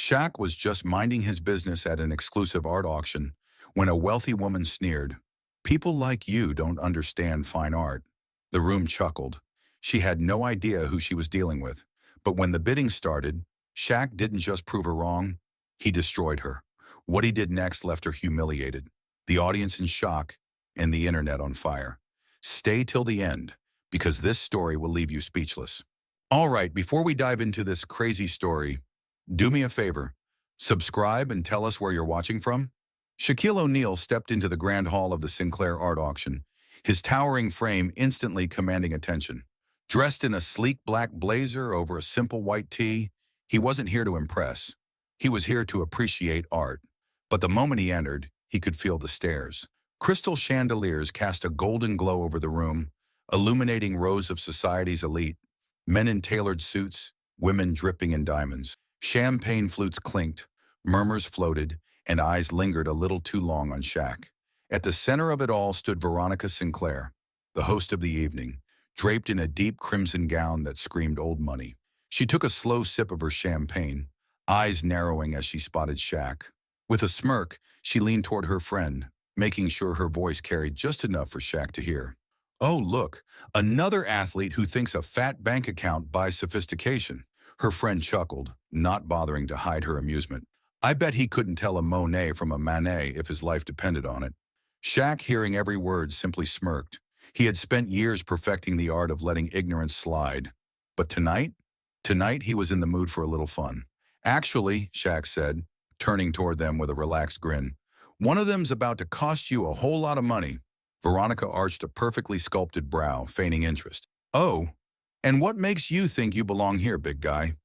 Shaq was just minding his business at an exclusive art auction when a wealthy woman sneered, "People like you don't understand fine art." The room chuckled. She had no idea who she was dealing with. But when the bidding started, Shaq didn't just prove her wrong, he destroyed her. What he did next left her humiliated, the audience in shock, and the internet on fire. Stay till the end, because this story will leave you speechless. All right, before we dive into this crazy story, do me a favor. Subscribe and tell us where you're watching from. Shaquille O'Neal stepped into the grand hall of the Sinclair art auction, his towering frame instantly commanding attention. Dressed in a sleek black blazer over a simple white tee, he wasn't here to impress. He was here to appreciate art. But the moment he entered, he could feel the stares. Crystal chandeliers cast a golden glow over the room, illuminating rows of society's elite, men in tailored suits, women dripping in diamonds. Champagne flutes clinked, murmurs floated, and eyes lingered a little too long on Shaq. At the center of it all stood Veronica Sinclair, the host of the evening, draped in a deep crimson gown that screamed old money. She took a slow sip of her champagne, eyes narrowing as she spotted Shaq. With a smirk, she leaned toward her friend, making sure her voice carried just enough for Shaq to hear. "Oh, look, another athlete who thinks a fat bank account buys sophistication." Her friend chuckled, not bothering to hide her amusement. "I bet he couldn't tell a Monet from a Manet if his life depended on it." Shaq, hearing every word, simply smirked. He had spent years perfecting the art of letting ignorance slide. But tonight he was in the mood for a little fun. "Actually," Shaq said, turning toward them with a relaxed grin, "one of them's about to cost you a whole lot of money." Veronica arched a perfectly sculpted brow, feigning interest. "Oh, and what makes you think you belong here, big guy?"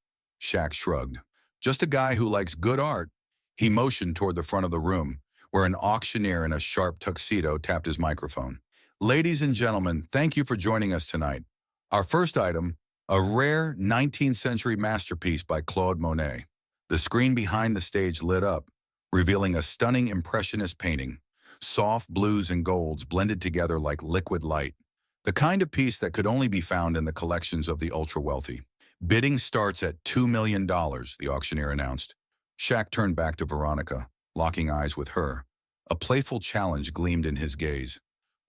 Shaq shrugged. "Just a guy who likes good art." He motioned toward the front of the room, where an auctioneer in a sharp tuxedo tapped his microphone. "Ladies and gentlemen, thank you for joining us tonight. Our first item, a rare 19th century masterpiece by Claude Monet." The screen behind the stage lit up, revealing a stunning impressionist painting. Soft blues and golds blended together like liquid light. The kind of piece that could only be found in the collections of the ultra-wealthy. "Bidding starts at $2 million, the auctioneer announced. Shaq turned back to Veronica, locking eyes with her. A playful challenge gleamed in his gaze.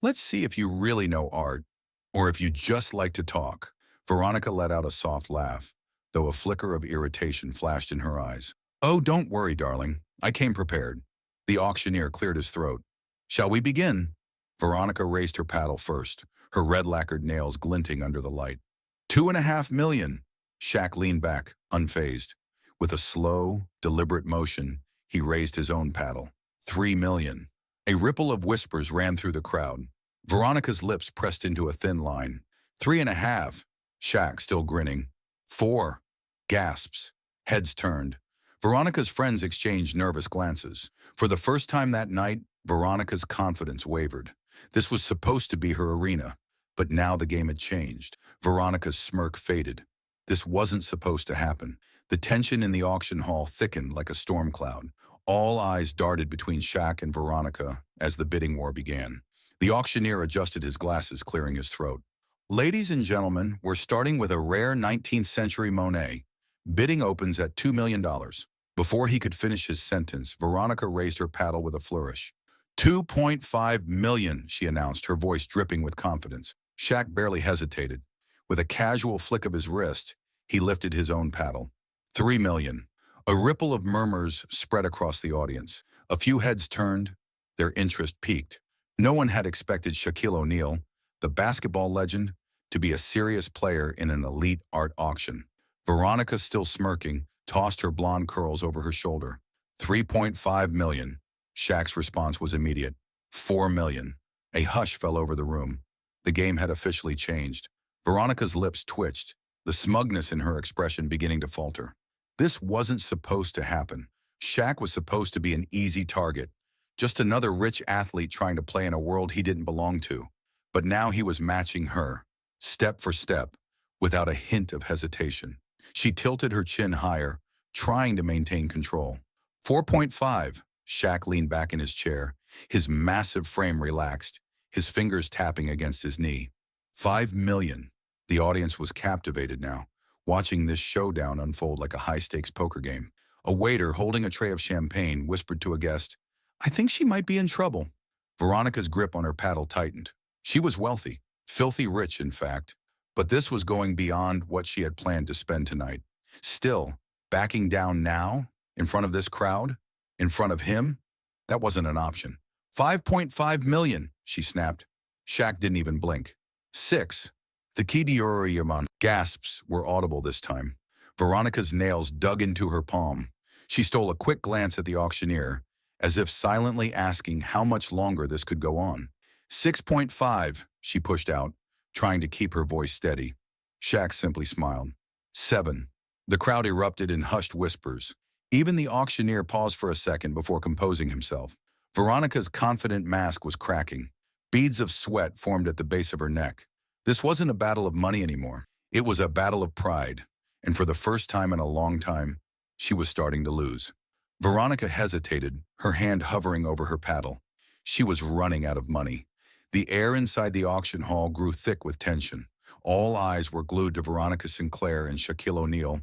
"Let's see if you really know art, or if you just like to talk." Veronica let out a soft laugh, though a flicker of irritation flashed in her eyes. "Oh, don't worry, darling. I came prepared." The auctioneer cleared his throat. "Shall we begin?" Veronica raised her paddle first, her red lacquered nails glinting under the light. "2.5 million. Shaq leaned back, unfazed. With a slow, deliberate motion, he raised his own paddle. 3 million. A ripple of whispers ran through the crowd. Veronica's lips pressed into a thin line. 3.5. Shaq, still grinning. 4. Gasps. Heads turned. Veronica's friends exchanged nervous glances. For the first time that night, Veronica's confidence wavered. This was supposed to be her arena, but now the game had changed. Veronica's smirk faded. This wasn't supposed to happen. The tension in the auction hall thickened like a storm cloud. All eyes darted between Shaq and Veronica as the bidding war began. The auctioneer adjusted his glasses, clearing his throat. "Ladies and gentlemen, we're starting with a rare 19th century Monet. Bidding opens at $2 million. Before he could finish his sentence, Veronica raised her paddle with a flourish. 2.5 million, she announced, her voice dripping with confidence. Shaq barely hesitated. With a casual flick of his wrist, he lifted his own paddle. 3 million. A ripple of murmurs spread across the audience. A few heads turned, their interest peaked. No one had expected Shaquille O'Neal, the basketball legend, to be a serious player in an elite art auction. Veronica, still smirking, tossed her blonde curls over her shoulder. 3.5 million. Shaq's response was immediate. 4 million. A hush fell over the room. The game had officially changed. Veronica's lips twitched, the smugness in her expression beginning to falter. This wasn't supposed to happen. Shaq was supposed to be an easy target, just another rich athlete trying to play in a world he didn't belong to. But now he was matching her, step for step, without a hint of hesitation. She tilted her chin higher, trying to maintain control. 4.5. Shaq leaned back in his chair, his massive frame relaxed, his fingers tapping against his knee. 5 million. The audience was captivated now, watching this showdown unfold like a high-stakes poker game. A waiter holding a tray of champagne whispered to a guest, "I think she might be in trouble." Veronica's grip on her paddle tightened. She was wealthy, filthy rich in fact, but this was going beyond what she had planned to spend tonight. Still, backing down now, in front of this crowd, in front of him, that wasn't an option. 5.5 million, she snapped. Shaq didn't even blink. 6. The key to your gasps were audible this time. Veronica's nails dug into her palm. She stole a quick glance at the auctioneer, as if silently asking how much longer this could go on. 6.5, she pushed out, trying to keep her voice steady. Shaq simply smiled. 7. The crowd erupted in hushed whispers. Even the auctioneer paused for a second before composing himself. Veronica's confident mask was cracking. Beads of sweat formed at the base of her neck. This wasn't a battle of money anymore. It was a battle of pride, and for the first time in a long time, she was starting to lose. Veronica hesitated, her hand hovering over her paddle. She was running out of money. The air inside the auction hall grew thick with tension. All eyes were glued to Veronica Sinclair and Shaquille O'Neal.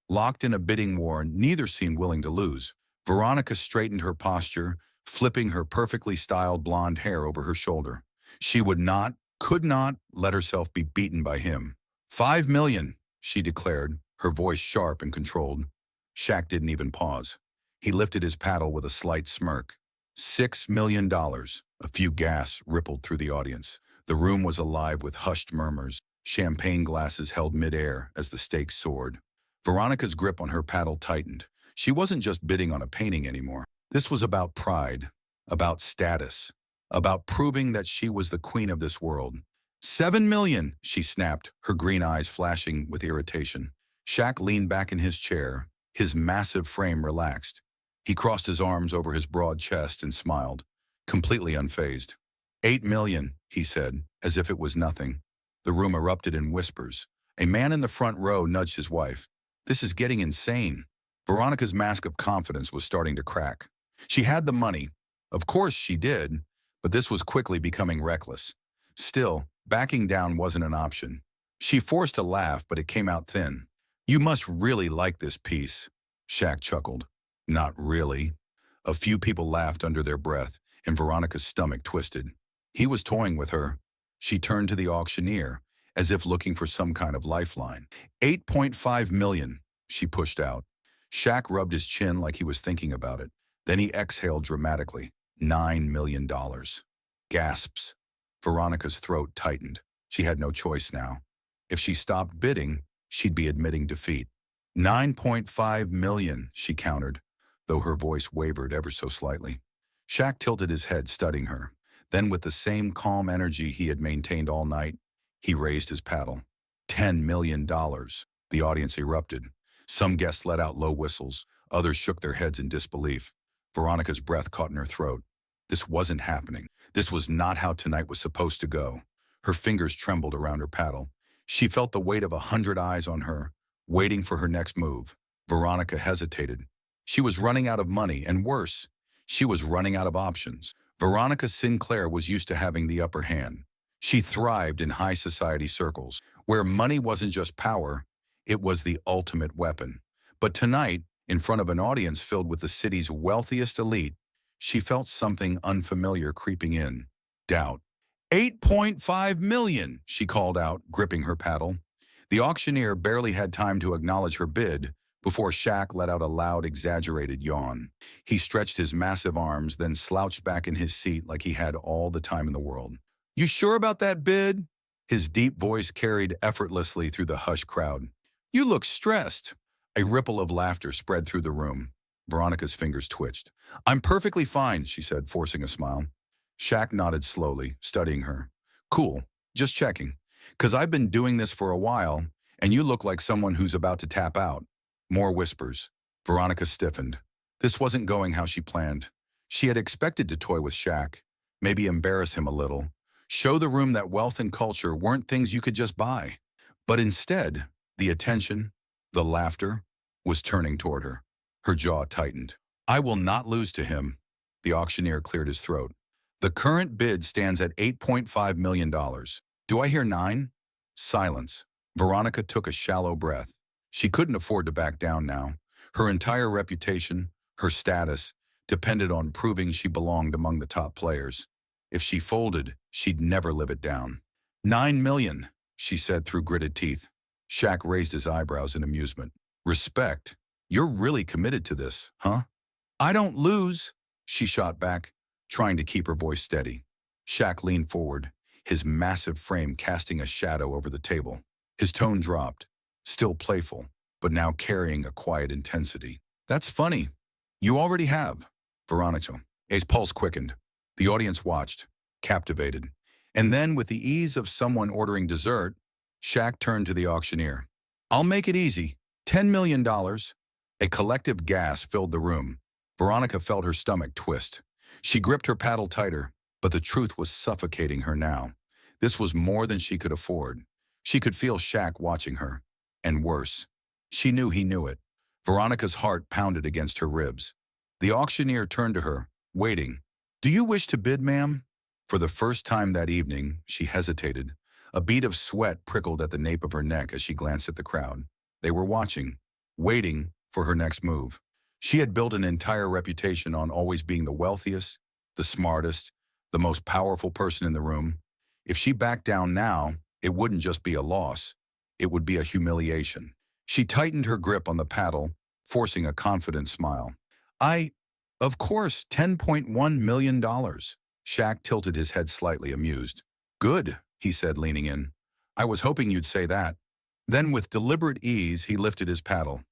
Locked in a bidding war, neither seemed willing to lose. Veronica straightened her posture, flipping her perfectly styled blonde hair over her shoulder. She would not, could not, let herself be beaten by him. 5 million, she declared, her voice sharp and controlled. Shaq didn't even pause. He lifted his paddle with a slight smirk. $6 million. A few gasps rippled through the audience. The room was alive with hushed murmurs. Champagne glasses held midair as the stakes soared. Veronica's grip on her paddle tightened. She wasn't just bidding on a painting anymore. This was about pride, about status, about proving that she was the queen of this world. 7 million, she snapped, her green eyes flashing with irritation. Shaq leaned back in his chair, his massive frame relaxed. He crossed his arms over his broad chest and smiled, completely unfazed. 8 million, he said, as if it was nothing. The room erupted in whispers. A man in the front row nudged his wife. This is getting insane. Veronica's mask of confidence was starting to crack. She had the money. Of course she did, but this was quickly becoming reckless. Still, backing down wasn't an option. She forced a laugh, but it came out thin. You must really like this piece, Shaq chuckled. Not really. A few people laughed under their breath, and Veronica's stomach twisted. He was toying with her. She turned to the auctioneer, as if looking for some kind of lifeline. 8.5 million, she pushed out. Shaq rubbed his chin like he was thinking about it. Then he exhaled dramatically. $9 million. Gasps. Veronica's throat tightened. She had no choice now. If she stopped bidding, she'd be admitting defeat. 9.5 million, she countered, though her voice wavered ever so slightly. Shaq tilted his head, studying her. Then, with the same calm energy he had maintained all night, he raised his paddle. $10 million. The audience erupted. Some guests let out low whistles. Others shook their heads in disbelief. Veronica's breath caught in her throat. This wasn't happening. This was not how tonight was supposed to go. Her fingers trembled around her paddle. She felt the weight of 100 eyes on her, waiting for her next move. Veronica hesitated. She was running out of money, and worse, she was running out of options. Veronica Sinclair was used to having the upper hand. She thrived in high society circles, where money wasn't just power, it was the ultimate weapon. But tonight, in front of an audience filled with the city's wealthiest elite, she felt something unfamiliar creeping in. Doubt. 8.5 million, she called out, gripping her paddle. The auctioneer barely had time to acknowledge her bid before Shaq let out a loud, exaggerated yawn. He stretched his massive arms, then slouched back in his seat like he had all the time in the world. You sure about that bid? His deep voice carried effortlessly through the hushed crowd. You look stressed. A ripple of laughter spread through the room. Veronica's fingers twitched. I'm perfectly fine, she said, forcing a smile. Shaq nodded slowly, studying her. Cool, just checking. 'Cause I've been doing this for a while, and you look like someone who's about to tap out. More whispers. Veronica stiffened. This wasn't going how she planned. She had expected to toy with Shaq, maybe embarrass him a little, show the room that wealth and culture weren't things you could just buy. But instead, the attention, the laughter, was turning toward her. Her jaw tightened. I will not lose to him. The auctioneer cleared his throat. The current bid stands at $8.5 million. Do I hear 9? Silence. Veronica took a shallow breath. She couldn't afford to back down now. Her entire reputation, her status, depended on proving she belonged among the top players. If she folded, she'd never live it down. 9 million, she said through gritted teeth. Shaq raised his eyebrows in amusement. Respect? You're really committed to this, huh? I don't lose, she shot back, trying to keep her voice steady. Shaq leaned forward, his massive frame casting a shadow over the table. His tone dropped, still playful, but now carrying a quiet intensity. That's funny. You already have. Veronica. A's pulse quickened. The audience watched, captivated. And then, with the ease of someone ordering dessert, Shaq turned to the auctioneer. I'll make it easy. $10 million. A collective gasp filled the room. Veronica felt her stomach twist. She gripped her paddle tighter, but the truth was suffocating her now. This was more than she could afford. She could feel Shaq watching her. And worse, she knew he knew it. Veronica's heart pounded against her ribs. The auctioneer turned to her, waiting. Do you wish to bid, ma'am? For the first time that evening, she hesitated. A bead of sweat prickled at the nape of her neck as she glanced at the crowd. They were watching, waiting for her next move. She had built an entire reputation on always being the wealthiest, the smartest, the most powerful person in the room. If she backed down now, it wouldn't just be a loss. It would be a humiliation. She tightened her grip on the paddle, forcing a confident smile. Of course, $10.1 million. Shaq tilted his head slightly, amused. Good, he said, leaning in. I was hoping you'd say that. Then, with deliberate ease, he lifted his paddle.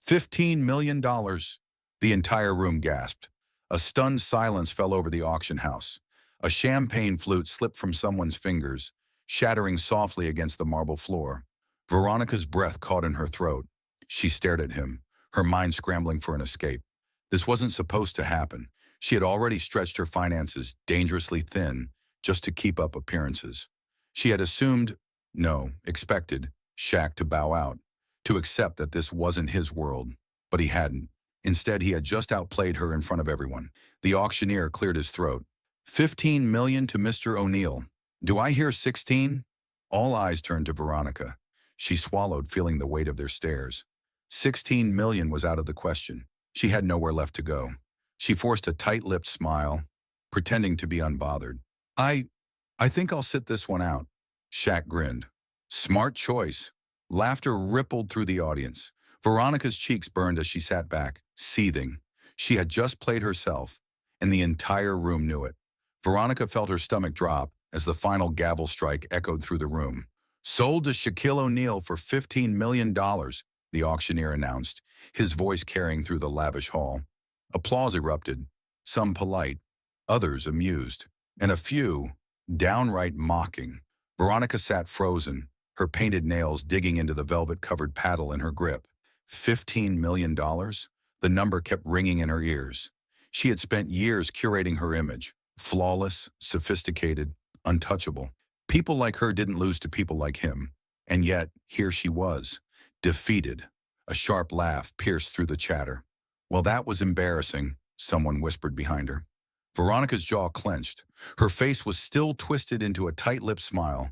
$15 million. The entire room gasped. A stunned silence fell over the auction house. A champagne flute slipped from someone's fingers, shattering softly against the marble floor. Veronica's breath caught in her throat. She stared at him, her mind scrambling for an escape. This wasn't supposed to happen. She had already stretched her finances dangerously thin just to keep up appearances. She had assumed, no, expected, Shaq to bow out, to accept that this wasn't his world. But he hadn't. Instead, he had just outplayed her in front of everyone. The auctioneer cleared his throat. $15 million to Mr. O'Neill. Do I hear 16? All eyes turned to Veronica. She swallowed, feeling the weight of their stares. 16 million was out of the question. She had nowhere left to go. She forced a tight-lipped smile, pretending to be unbothered. I think I'll sit this one out. Shaq grinned. Smart choice. Laughter rippled through the audience. Veronica's cheeks burned as she sat back, seething. She had just played herself, and the entire room knew it. Veronica felt her stomach drop as the final gavel strike echoed through the room. Sold to Shaquille O'Neal for $15 million, the auctioneer announced, his voice carrying through the lavish hall. Applause erupted, some polite, others amused, and a few downright mocking. Veronica sat frozen, her painted nails digging into the velvet-covered paddle in her grip. $15 million? The number kept ringing in her ears. She had spent years curating her image, flawless, sophisticated, untouchable. People like her didn't lose to people like him. And yet, here she was, defeated. A sharp laugh pierced through the chatter. Well, that was embarrassing, someone whispered behind her. Veronica's jaw clenched. Her face was still twisted into a tight-lipped smile,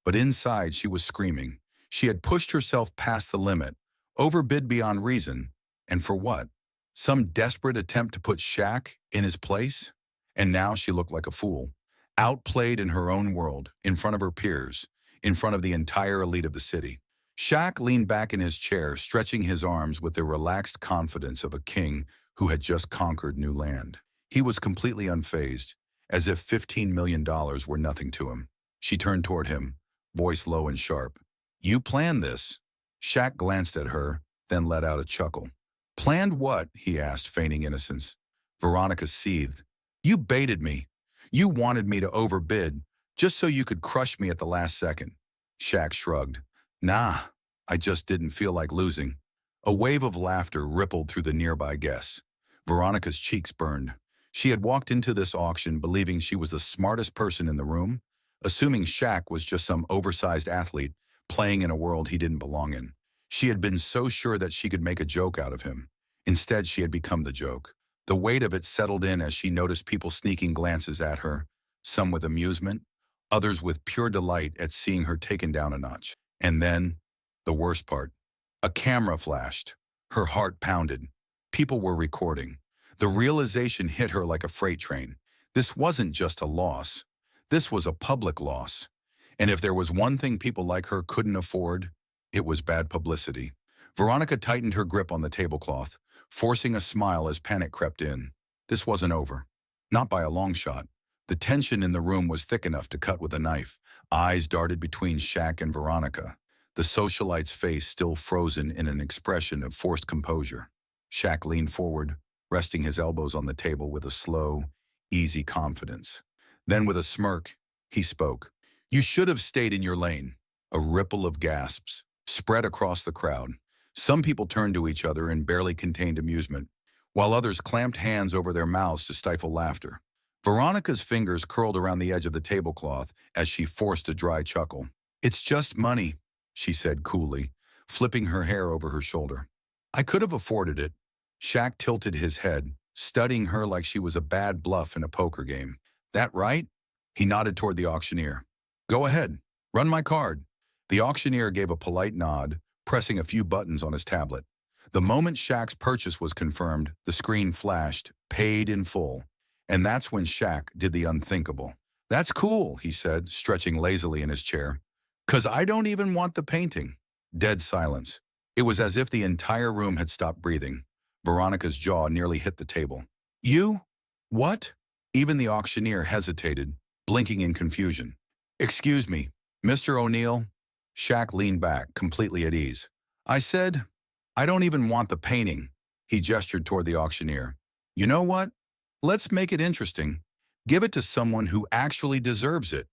but inside she was screaming. She had pushed herself past the limit, overbid beyond reason, and for what? Some desperate attempt to put Shaq in his place? And now she looked like a fool, outplayed in her own world, in front of her peers, in front of the entire elite of the city. Shaq leaned back in his chair, stretching his arms with the relaxed confidence of a king who had just conquered new land. He was completely unfazed, as if $15 million were nothing to him. She turned toward him, voice low and sharp. You planned this? Shaq glanced at her, then let out a chuckle. Planned what? He asked, feigning innocence. Veronica seethed. You baited me. You wanted me to overbid, just so you could crush me at the last second. Shaq shrugged. Nah, I just didn't feel like losing. A wave of laughter rippled through the nearby guests. Veronica's cheeks burned. She had walked into this auction believing she was the smartest person in the room, assuming Shaq was just some oversized athlete playing in a world he didn't belong in. She had been so sure that she could make a joke out of him. Instead, she had become the joke. The weight of it settled in as she noticed people sneaking glances at her, some with amusement, others with pure delight at seeing her taken down a notch. And then, the worst part, a camera flashed. Her heart pounded. People were recording. The realization hit her like a freight train. This wasn't just a loss. This was a public loss. And if there was one thing people like her couldn't afford, it was bad publicity. Veronica tightened her grip on the tablecloth, forcing a smile as panic crept in. This wasn't over. Not by a long shot. The tension in the room was thick enough to cut with a knife. Eyes darted between Shaq and Veronica, the socialite's face still frozen in an expression of forced composure. Shaq leaned forward, resting his elbows on the table with a slow, easy confidence. Then with a smirk, he spoke. "You should have stayed in your lane." A ripple of gasps spread across the crowd. Some people turned to each other in barely contained amusement, while others clamped hands over their mouths to stifle laughter. Veronica's fingers curled around the edge of the tablecloth as she forced a dry chuckle. "It's just money," she said coolly, flipping her hair over her shoulder. "I could have afforded it." Shaq tilted his head, studying her like she was a bad bluff in a poker game. "That right?" He nodded toward the auctioneer. "Go ahead, run my card." The auctioneer gave a polite nod, pressing a few buttons on his tablet. The moment Shaq's purchase was confirmed, the screen flashed, paid in full. And that's when Shaq did the unthinkable. "That's cool," he said, stretching lazily in his chair. "'Cause I don't even want the painting." Dead silence. It was as if the entire room had stopped breathing. Veronica's jaw nearly hit the table. "You? What?" Even the auctioneer hesitated, blinking in confusion. "Excuse me, Mr. O'Neill?" Shaq leaned back, completely at ease. "I said, I don't even want the painting." He gestured toward the auctioneer. "You know what? Let's make it interesting. Give it to someone who actually deserves it."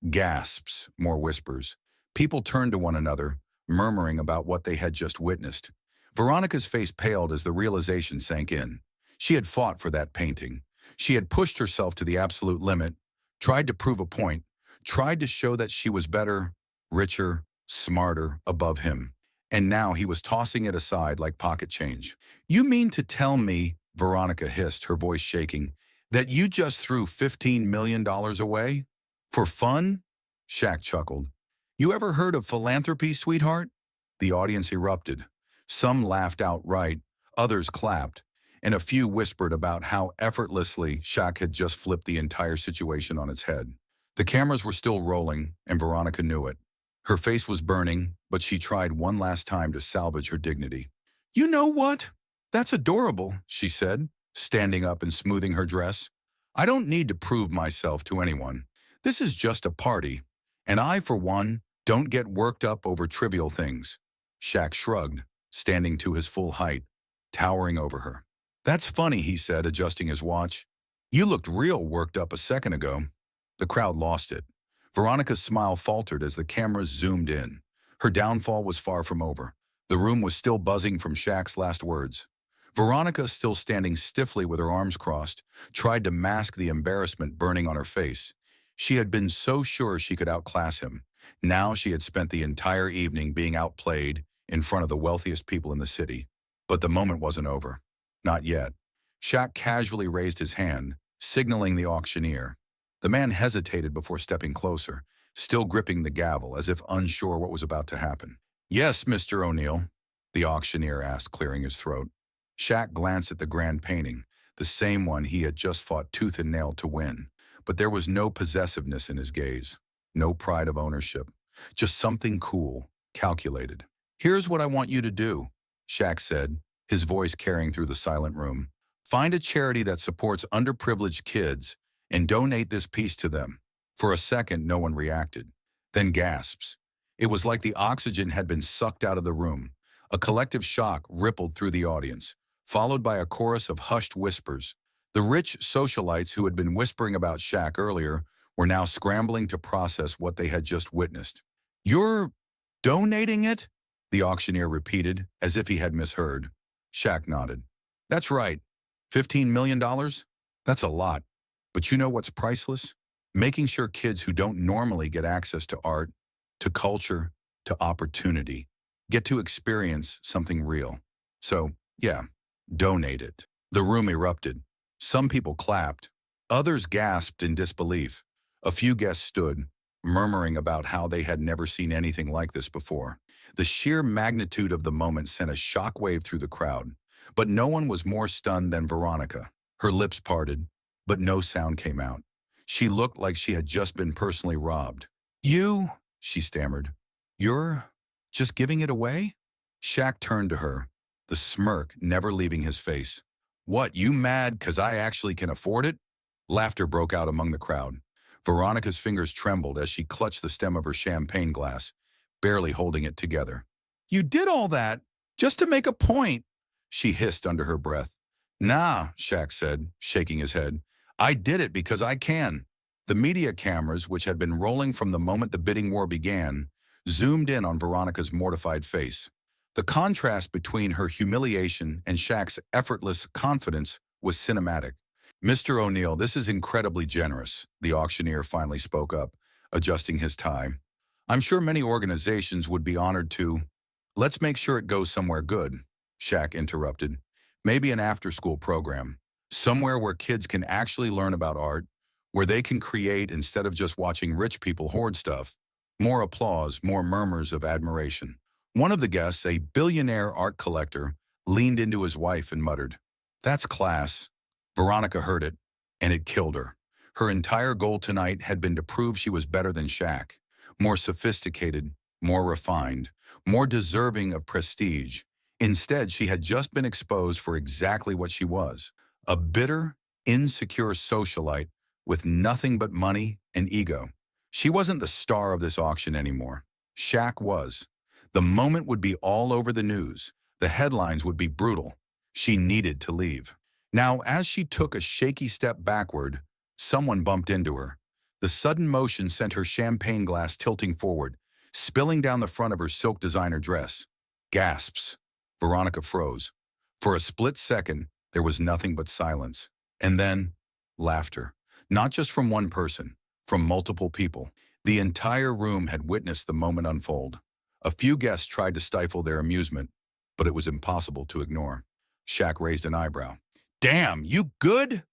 Gasps, more whispers. People turned to one another, murmuring about what they had just witnessed. Veronica's face paled as the realization sank in. She had fought for that painting. She had pushed herself to the absolute limit, tried to prove a point, tried to show that she was better, richer, smarter, above him. And now he was tossing it aside like pocket change. "You mean to tell me," Veronica hissed, her voice shaking, "that you just threw $15 million away? For fun?" Shaq chuckled. "You ever heard of philanthropy, sweetheart?" The audience erupted. Some laughed outright, others clapped, and a few whispered about how effortlessly Shaq had just flipped the entire situation on its head. The cameras were still rolling, and Veronica knew it. Her face was burning, but she tried one last time to salvage her dignity. "You know what? That's adorable," she said, standing up and smoothing her dress. "I don't need to prove myself to anyone. This is just a party, and I, for one, don't get worked up over trivial things." Shaq shrugged, standing to his full height, towering over her. "That's funny," he said, adjusting his watch. "You looked real worked up a second ago." The crowd lost it. Veronica's smile faltered as the cameras zoomed in. Her downfall was far from over. The room was still buzzing from Shaq's last words. Veronica, still standing stiffly with her arms crossed, tried to mask the embarrassment burning on her face. She had been so sure she could outclass him. Now she had spent the entire evening being outplayed in front of the wealthiest people in the city. But the moment wasn't over. Not yet. Shaq casually raised his hand, signaling the auctioneer. The man hesitated before stepping closer, still gripping the gavel as if unsure what was about to happen. "Yes, Mr. O'Neill?" the auctioneer asked, clearing his throat. Shaq glanced at the grand painting, the same one he had just fought tooth and nail to win. But there was no possessiveness in his gaze, no pride of ownership, just something cool, calculated. "Here's what I want you to do," Shaq said, his voice carrying through the silent room. "Find a charity that supports underprivileged kids and donate this piece to them." For a second, no one reacted. Then gasps. It was like the oxygen had been sucked out of the room. A collective shock rippled through the audience, followed by a chorus of hushed whispers. The rich socialites who had been whispering about Shaq earlier were now scrambling to process what they had just witnessed. "You're donating it?" the auctioneer repeated, as if he had misheard. Shaq nodded. "That's right. $15 million? That's a lot. But you know what's priceless? Making sure kids who don't normally get access to art, to culture, to opportunity, get to experience something real. So, yeah, donate it." The room erupted. Some people clapped. Others gasped in disbelief. A few guests stood, murmuring about how they had never seen anything like this before. The sheer magnitude of the moment sent a shockwave through the crowd. But no one was more stunned than Veronica. Her lips parted, but no sound came out. She looked like she had just been personally robbed. You, she stammered, you're just giving it away? Shaq turned to her, the smirk never leaving his face. What, you mad 'cause I actually can afford it? Laughter broke out among the crowd. Veronica's fingers trembled as she clutched the stem of her champagne glass, barely holding it together. You did all that just to make a point, she hissed under her breath. Nah, Shaq said, shaking his head. I did it because I can. The media cameras, which had been rolling from the moment the bidding war began, zoomed in on Veronica's mortified face. The contrast between her humiliation and Shaq's effortless confidence was cinematic. Mr. O'Neill, this is incredibly generous, the auctioneer finally spoke up, adjusting his tie. I'm sure many organizations would be honored to. Let's make sure it goes somewhere good, Shaq interrupted. Maybe an after-school program, somewhere where kids can actually learn about art, where they can create instead of just watching rich people hoard stuff. More applause, more murmurs of admiration. One of the guests, a billionaire art collector, leaned into his wife and muttered, That's class. Veronica heard it, and it killed her. Her entire goal tonight had been to prove she was better than Shaq, more sophisticated, more refined, more deserving of prestige. Instead, she had just been exposed for exactly what she was, a bitter, insecure socialite with nothing but money and ego. She wasn't the star of this auction anymore. Shaq was. The moment would be all over the news. The headlines would be brutal. She needed to leave. Now, as she took a shaky step backward, someone bumped into her. The sudden motion sent her champagne glass tilting forward, spilling down the front of her silk designer dress. Gasps. Veronica froze. For a split second, there was nothing but silence. And then, laughter. Not just from one person, from multiple people. The entire room had witnessed the moment unfold. A few guests tried to stifle their amusement, but it was impossible to ignore. Shaq raised an eyebrow. Damn, you good?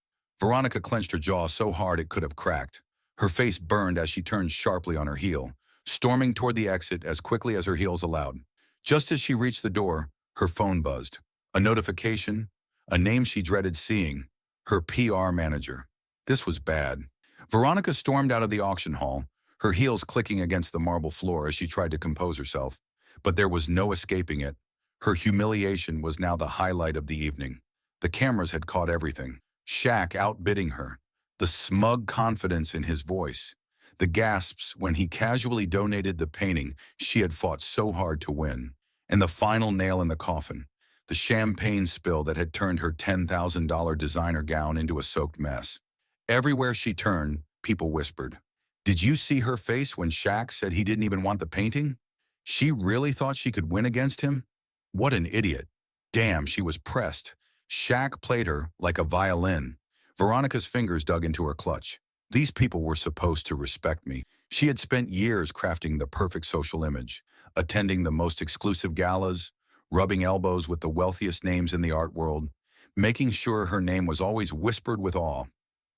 Veronica clenched her jaw so hard it could have cracked. Her face burned as she turned sharply on her heel, storming toward the exit as quickly as her heels allowed. Just as she reached the door, her phone buzzed. A notification, a name she dreaded seeing, her PR manager. This was bad. Veronica stormed out of the auction hall, her heels clicking against the marble floor as she tried to compose herself. But there was no escaping it. Her humiliation was now the highlight of the evening. The cameras had caught everything. Shaq outbidding her, the smug confidence in his voice, the gasps when he casually donated the painting she had fought so hard to win, and the final nail in the coffin, the champagne spill that had turned her $10,000 designer gown into a soaked mess. Everywhere she turned, people whispered, Did you see her face when Shaq said he didn't even want the painting? She really thought she could win against him? What an idiot. Damn, she was pressed. Shaq played her like a violin. Veronica's fingers dug into her clutch. These people were supposed to respect me. She had spent years crafting the perfect social image, attending the most exclusive galas, rubbing elbows with the wealthiest names in the art world, making sure her name was always whispered with awe.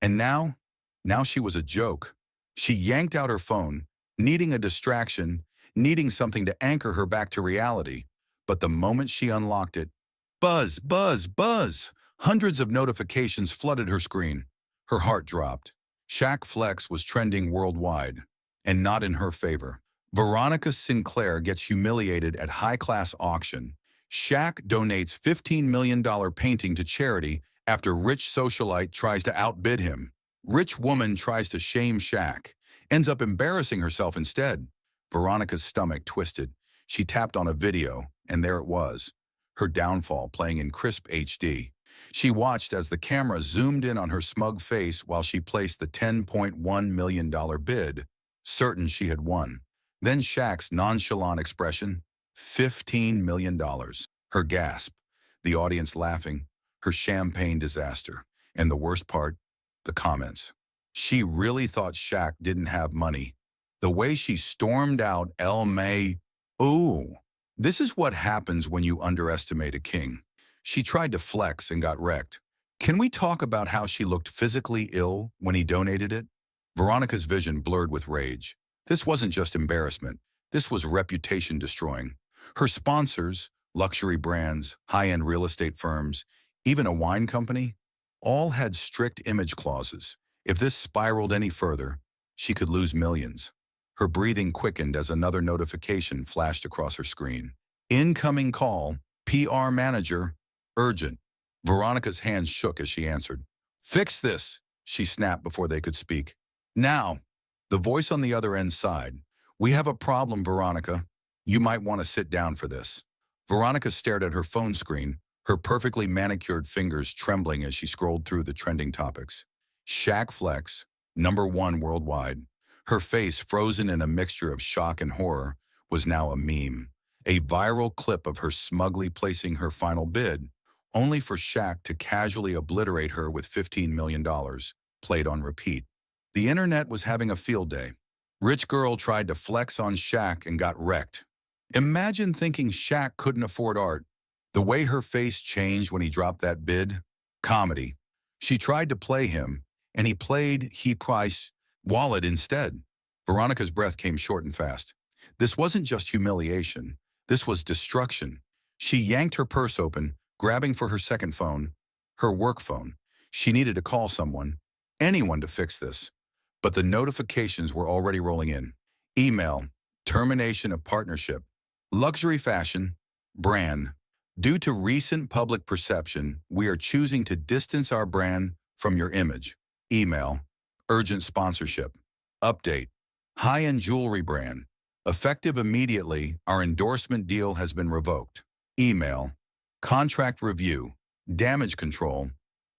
And now she was a joke. She yanked out her phone, needing a distraction, needing something to anchor her back to reality. But the moment she unlocked it, buzz, buzz, buzz! Hundreds of notifications flooded her screen. Her heart dropped. Shaq Flex was trending worldwide, and not in her favor. Veronica Sinclair gets humiliated at high-class auction. Shaq donates $15 million painting to charity after rich socialite tries to outbid him. Rich woman tries to shame Shaq, ends up embarrassing herself instead. Veronica's stomach twisted. She tapped on a video, and there it was, her downfall playing in crisp HD. She watched as the camera zoomed in on her smug face while she placed the $10.1 million bid, certain she had won. Then Shaq's nonchalant expression, $15 million. Her gasp, the audience laughing, her champagne disaster. And the worst part, the comments. She really thought Shaq didn't have money. The way she stormed out El May, ooh. This is what happens when you underestimate a king. She tried to flex and got wrecked. Can we talk about how she looked physically ill when he donated it? Veronica's vision blurred with rage. This wasn't just embarrassment. This was reputation destroying. Her sponsors, luxury brands, high-end real estate firms, even a wine company, all had strict image clauses. If this spiraled any further, she could lose millions. Her breathing quickened as another notification flashed across her screen. Incoming call, PR manager, urgent. Veronica's hands shook as she answered. Fix this, she snapped before they could speak. Now, the voice on the other end sighed. We have a problem, Veronica. You might want to sit down for this. Veronica stared at her phone screen, her perfectly manicured fingers trembling as she scrolled through the trending topics. Shaq Flex, #1 worldwide. Her face, frozen in a mixture of shock and horror, was now a meme. A viral clip of her smugly placing her final bid, only for Shaq to casually obliterate her with $15 million, played on repeat. The internet was having a field day. Rich girl tried to flex on Shaq and got wrecked. Imagine thinking Shaq couldn't afford art. The way her face changed when he dropped that bid? Comedy. She tried to play him, and he played price wallet instead. Veronica's breath came short and fast. This wasn't just humiliation. This was destruction. She yanked her purse open, grabbing for her second phone, her work phone. She needed to call someone, anyone to fix this. But the notifications were already rolling in. Email, termination of partnership, luxury fashion, brand. Due to recent public perception, we are choosing to distance our brand from your image. Email, urgent sponsorship. Update, high-end jewelry brand. Effective immediately, our endorsement deal has been revoked. Email, contract review, damage control,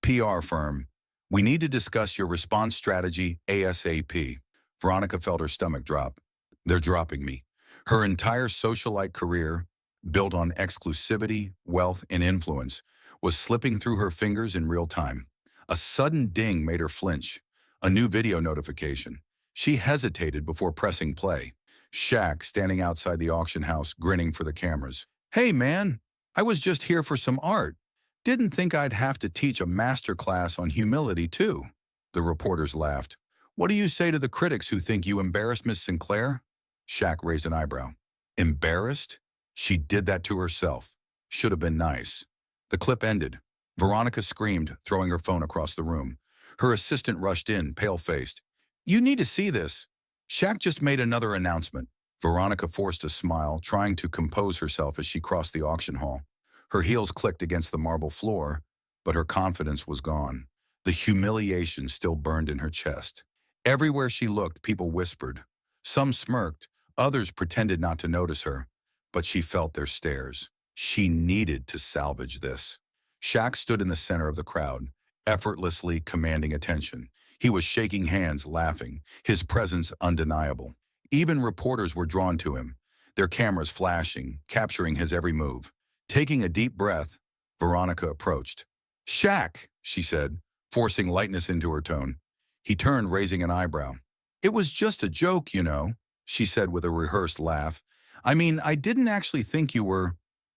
PR firm. We need to discuss your response strategy ASAP. Veronica felt her stomach drop. They're dropping me. Her entire socialite career, built on exclusivity, wealth, and influence, was slipping through her fingers in real time. A sudden ding made her flinch. A new video notification. She hesitated before pressing play. Shaq, standing outside the auction house, grinning for the cameras. Hey man, I was just here for some art. Didn't think I'd have to teach a master class on humility too. The reporters laughed. What do you say to the critics who think you embarrassed Miss Sinclair? Shaq raised an eyebrow. Embarrassed? She did that to herself. Should have been nice. The clip ended. Veronica screamed, throwing her phone across the room. Her assistant rushed in, pale-faced. You need to see this. Shaq just made another announcement. Veronica forced a smile, trying to compose herself as she crossed the auction hall. Her heels clicked against the marble floor, but her confidence was gone. The humiliation still burned in her chest. Everywhere she looked, people whispered. Some smirked, others pretended not to notice her, but she felt their stares. She needed to salvage this. Shaq stood in the center of the crowd, effortlessly commanding attention. He was shaking hands, laughing, his presence undeniable. Even reporters were drawn to him, their cameras flashing, capturing his every move. Taking a deep breath, Veronica approached. Shaq, she said, forcing lightness into her tone. He turned, raising an eyebrow. It was just a joke, you know, she said with a rehearsed laugh. I mean, I didn't actually think you were...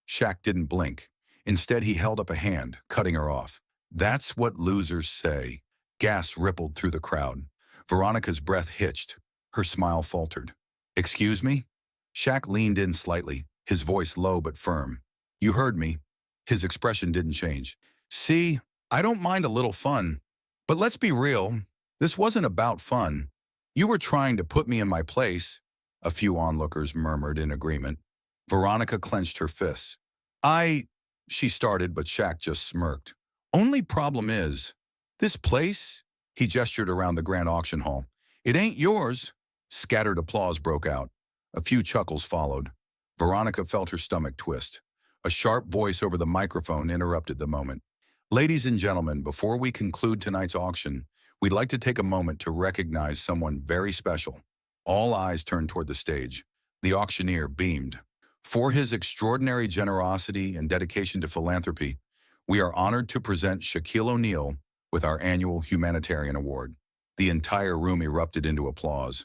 Shaq didn't blink. Instead, he held up a hand, cutting her off. That's what losers say. Gasps rippled through the crowd. Veronica's breath hitched. Her smile faltered. Excuse me? Shaq leaned in slightly, his voice low but firm. You heard me. His expression didn't change. See, I don't mind a little fun. But let's be real. This wasn't about fun. You were trying to put me in my place. A few onlookers murmured in agreement. Veronica clenched her fists. She started, but Shaq just smirked. Only problem is, this place, he gestured around the grand auction hall. It ain't yours. Scattered applause broke out. A few chuckles followed. Veronica felt her stomach twist. A sharp voice over the microphone interrupted the moment. Ladies and gentlemen, before we conclude tonight's auction, we'd like to take a moment to recognize someone very special. All eyes turned toward the stage. The auctioneer beamed. For his extraordinary generosity and dedication to philanthropy, we are honored to present Shaquille O'Neal with our annual humanitarian award. The entire room erupted into applause.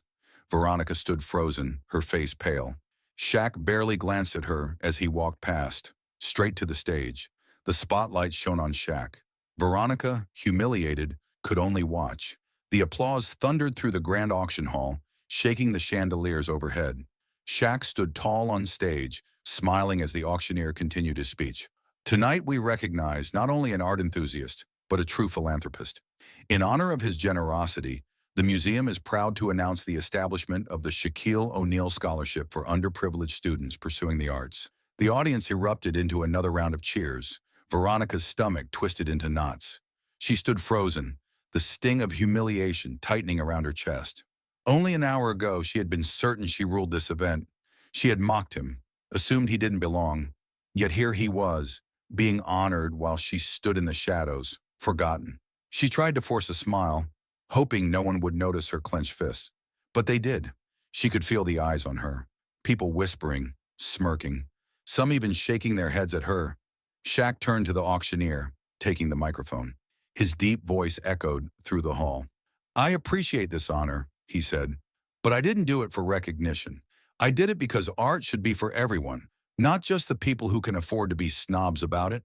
Veronica stood frozen, her face pale. Shaq barely glanced at her as he walked past, straight to the stage. The spotlight shone on Shaq. Veronica, humiliated, could only watch. The applause thundered through the grand auction hall, shaking the chandeliers overhead. Shaq stood tall on stage, smiling as the auctioneer continued his speech. Tonight we recognize not only an art enthusiast, but a true philanthropist. In honor of his generosity, the museum is proud to announce the establishment of the Shaquille O'Neal Scholarship for underprivileged students pursuing the arts. The audience erupted into another round of cheers. Veronica's stomach twisted into knots. She stood frozen, the sting of humiliation tightening around her chest. Only an hour ago, she had been certain she ruled this event. She had mocked him, assumed he didn't belong. Yet here he was, being honored while she stood in the shadows, forgotten. She tried to force a smile, hoping no one would notice her clenched fists. But they did. She could feel the eyes on her, people whispering, smirking, some even shaking their heads at her. Shaq turned to the auctioneer, taking the microphone. His deep voice echoed through the hall. "I appreciate this honor," he said, "but I didn't do it for recognition. I did it because art should be for everyone, not just the people who can afford to be snobs about it."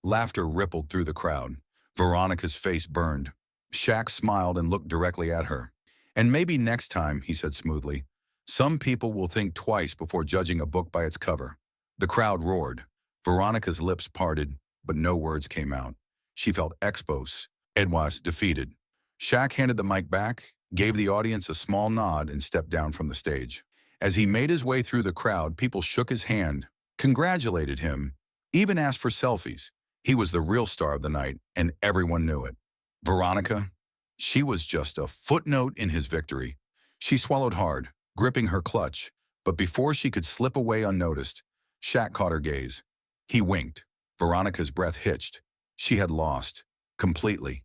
Laughter rippled through the crowd. Veronica's face burned. Shaq smiled and looked directly at her. "And maybe next time," he said smoothly, "some people will think twice before judging a book by its cover." The crowd roared. Veronica's lips parted, but no words came out. She felt exposed, Edwas defeated. Shaq handed the mic back, gave the audience a small nod, and stepped down from the stage. As he made his way through the crowd, people shook his hand, congratulated him, even asked for selfies. He was the real star of the night, and everyone knew it. Veronica, she was just a footnote in his victory. She swallowed hard, gripping her clutch, but before she could slip away unnoticed, Shaq caught her gaze. He winked. Veronica's breath hitched. She had lost. Completely.